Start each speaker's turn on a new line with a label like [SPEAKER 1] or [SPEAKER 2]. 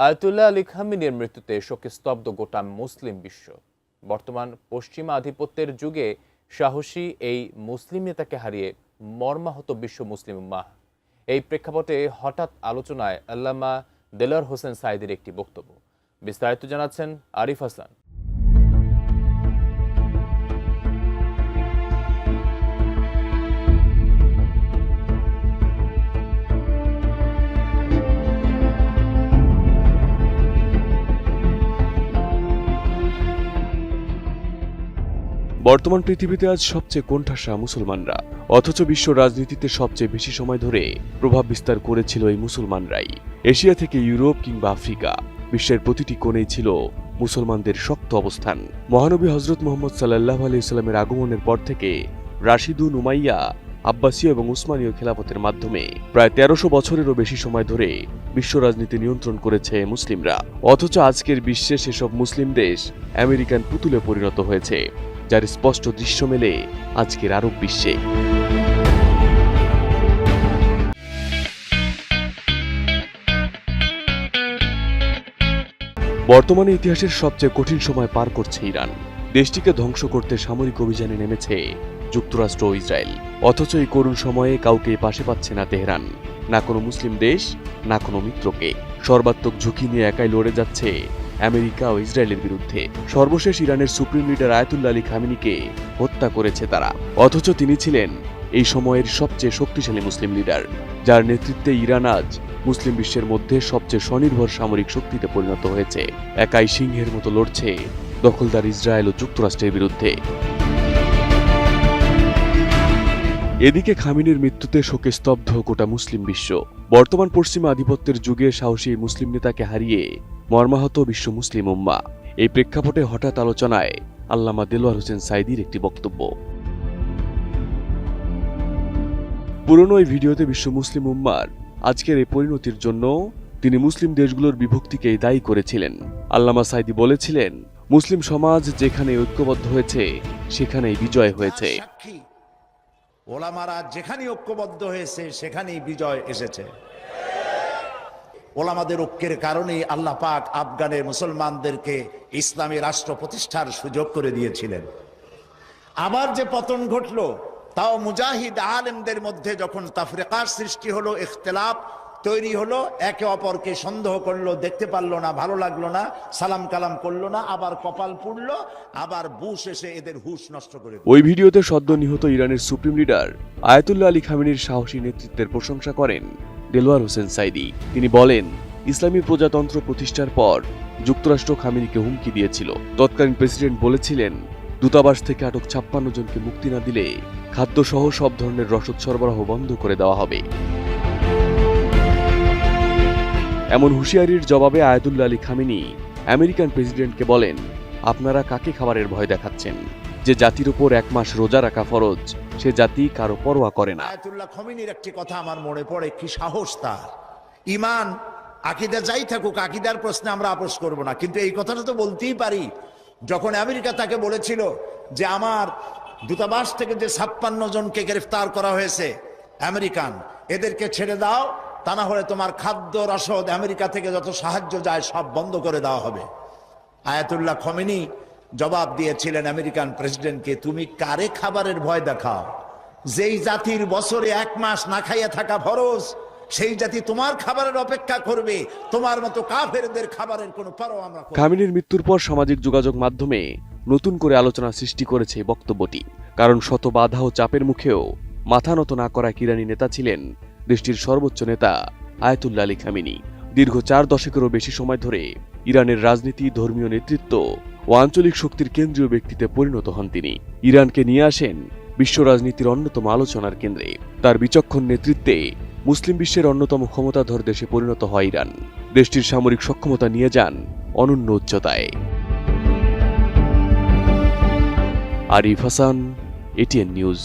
[SPEAKER 1] Ayatollah Ali খামেনির মৃত্যুতে শোকে স্তব্ধ গোটা মুসলিম বিশ্ব। বর্তমান পশ্চিমা আধিপত্যের যুগে সাহসী এই মুসলিম নেতাকে হারিয়ে মর্মাহত বিশ্ব মুসলিম উম্মাহ। এই প্রেক্ষাপটে হঠাৎ আলোচনায় আল্লামা দেলোয়ার হোসেন সাঈদীর একটি বক্তব্য। বিস্তারিত জানাচ্ছেন আরিফ হাসান।
[SPEAKER 2] বর্তমান পৃথিবীতে আজ সবচেয়ে কোণঠাসা মুসলমানরা, অথচ বিশ্ব রাজনীতিতে সবচেয়ে বেশি সময় ধরে প্রভাব বিস্তার করেছিল এই মুসলমানরাই। এশিয়া থেকে ইউরোপ কিংবা আফ্রিকা, বিশ্বের প্রতিটি কোণেই ছিল মুসলমানদের শক্ত অবস্থান। মহানবী হযরত মুহাম্মদ সাল্লাল্লাহু আলাইহি ওয়াসাল্লামের আগমনের পর থেকে রাশিদুন, উমাইয়া, আব্বাসীয় এবং উসমানীয় খেলাফতের মাধ্যমে প্রায় ১৩০০ বছরেরও বেশি সময় ধরে বিশ্ব রাজনীতি নিয়ন্ত্রণ করেছে মুসলিমরা। অথচ আজকের বিশ্বে সেসব মুসলিম দেশ আমেরিকান পুতুলে পরিণত হয়েছে, যার স্পষ্ট দৃশ্য মেলে আজকের আরব বিশ্বে। বর্তমানে ইতিহাসের সবচেয়ে কঠিন সময় পার করছে ইরান। দেশটিকে ধ্বংস করতে সামরিক অভিযানে নেমেছে যুক্তরাষ্ট্র ও ইসরায়েল। অথচ এই করুণ সময়ে কাউকে পাশে পাচ্ছে না তেহরান, না কোনো মুসলিম দেশ, না কোনো মিত্রকে। সর্বাত্মক ঝুঁকি নিয়ে একাই লড়ে যাচ্ছে আমেরিকা ও ইসরায়েলের বিরুদ্ধে। সর্বশেষ ইরানের সুপ্রিম লিডার আয়াতুল্লাহ আলী খামেনিকে হত্যা করেছে তারা। অথচ তিনি ছিলেন এই সময়ের সবচেয়ে শক্তিশালী মুসলিম লিডার, যার নেতৃত্বে ইরান আজ মুসলিম বিশ্বের মধ্যে সবচেয়ে স্বনির্ভর সামরিক শক্তিতে পরিণত হয়েছে। একাই সিংহের মতো লড়ছে দখলদার ইসরায়েল ও যুক্তরাষ্ট্রের বিরুদ্ধে। এদিকে খামেনির মৃত্যুতে শোকে স্তব্ধ গোটা মুসলিম বিশ্ব। বর্তমান পশ্চিমা আধিপত্যের যুগে সাহসী মুসলিম নেতাকে হারিয়ে মর্মাহত বিশ্ব মুসলিম উম্মা। এই প্রেক্ষাপটে হঠাৎ আলোচনায় আল্লামা দেলোয়ার হোসেন সাঈদীর একটি বক্তব্য। পুরনো এই ভিডিওতে বিশ্ব মুসলিম উম্মার আজকের এই পরিণতির জন্য তিনি মুসলিম দেশগুলোর বিভক্তিকেই দায়ী করেছিলেন। আল্লামা সাঈদী বলেছিলেন, মুসলিম সমাজ যেখানে ঐক্যবদ্ধ হয়েছে সেখানেই বিজয় হয়েছে।
[SPEAKER 3] ওলামারা যেখানে ঐক্যবদ্ধ হয়েছে সেখানেই বিজয় এসেছে। ওলামাদের ঐক্যের কারণেই আল্লাহ পাক আফগানের মুসলমানদেরকে ইসলামী রাষ্ট্র প্রতিষ্ঠার সুযোগ করে দিয়েছিলেন। আবার যে পতন ঘটলো, তাও মুজাহিদ আলেমদের মধ্যে যখন তাফরিকার সৃষ্টি হলো, ইখতিলাফ তৈরি হলো, একে অপরকে সন্দেহ করলো, দেখতে পারলো না, ভালো লাগলো না, সালাম কালাম করলো না, আবার কপাল পুড়লো, আবার বুশ এসে এদের হুশ নষ্ট করে।
[SPEAKER 2] ওই ভিডিওতে সদ্য নিহত ইরানের সুপ্রিম লিডার আয়াতুল্লাহ আলী খামেনির সাহসী নেতৃত্বের প্রশংসা করেন দেলোয়ার হোসেন সাঈদী। তিনি বলেন, ইসলামী প্রজাতন্ত্র প্রতিষ্ঠার পর যুক্তরাষ্ট্র খামেনিকে হুমকি দিয়েছিল। তৎকালীন প্রেসিডেন্ট বলেছিলেন, দূতাবাস থেকে আটক ৫৬ জনকে মুক্তি না দিলে খাদ্যসহ সব ধরনের রসদ সরবরাহ বন্ধ করে দেওয়া হবে। এমন হুঁশিয়ারির জবাবে আয়াতুল্লাহ আলী খামেনি আমেরিকান প্রেসিডেন্টকে বলেন, আপনারা কাকে খাবারের ভয় দেখাচ্ছেন? যে জাতির উপর ১ মাস রোজা রাখা ফরজ, সে জাতি কারো পরোয়া করে না।
[SPEAKER 3] আয়াতুল্লাহ খামেনির একটি কথা আমার মনে পড়ে, কি সাহস তার! ঈমান আকীদা যাই থাকুক, আকীদার প্রশ্নে আমরা আপোস করব না, কিন্তু এই কথাটা তো বলতেই পারি। যখন আমেরিকা তাকে বলেছিল যে আমার দূতাবাস থেকে যে ৫৬ জনকে গ্রেফতার করা হয়েছে আমেরিকান, এদেরকে ছেড়ে দাও, তা না হলে তোমার খাদ্য রসদ আমেরিকা থেকে যত সাহায্য যায় সব বন্ধ করে দেওয়া হবে। আয়াতুল্লাহ খামেনি জবাব দিয়েছিলেন আমেরিকান প্রেসিডেন্টকে, তুমি কারে খাবারের ভয় দেখাও? যেই জাতির বছরে ১ মাস না খাইয়া থাকা ফরজ, সেই জাতি তোমার খাবারের অপেক্ষা করবে, তোমার মতো কাফেরদের খাবারের কোনো পরোয়া আমরা করব না।
[SPEAKER 2] খামেনির মৃত্যুর পর সামাজিক যোগাযোগ মাধ্যমে নতুন করে আলোচনা সৃষ্টি করেছে বক্তব্যটি। কারণ শত বাধা ও চাপের মুখেও মাথা নত না করা ইরানি নেতা ছিলেন দেশটির সর্বোচ্চ নেতা আয়াতুল্লাহ আলী খামেনি। দীর্ঘ ৪ দশকেরও বেশি সময় ধরে ইরানের রাজনীতি, ধর্মীয় নেতৃত্ব ও আঞ্চলিক শক্তির কেন্দ্রীয় ব্যক্তিতে পরিণত হন তিনি। ইরানকে নিয়ে আসেন বিশ্ব রাজনীতির অন্যতম আলোচনার কেন্দ্রে। তার বিচক্ষণ নেতৃত্বে মুসলিম বিশ্বের অন্যতম ক্ষমতাধর দেশে পরিণত হয় ইরান। দেশটির সামরিক সক্ষমতা নিয়ে যান অনন্য উচ্চতায়। Arif Hasan, ATN news.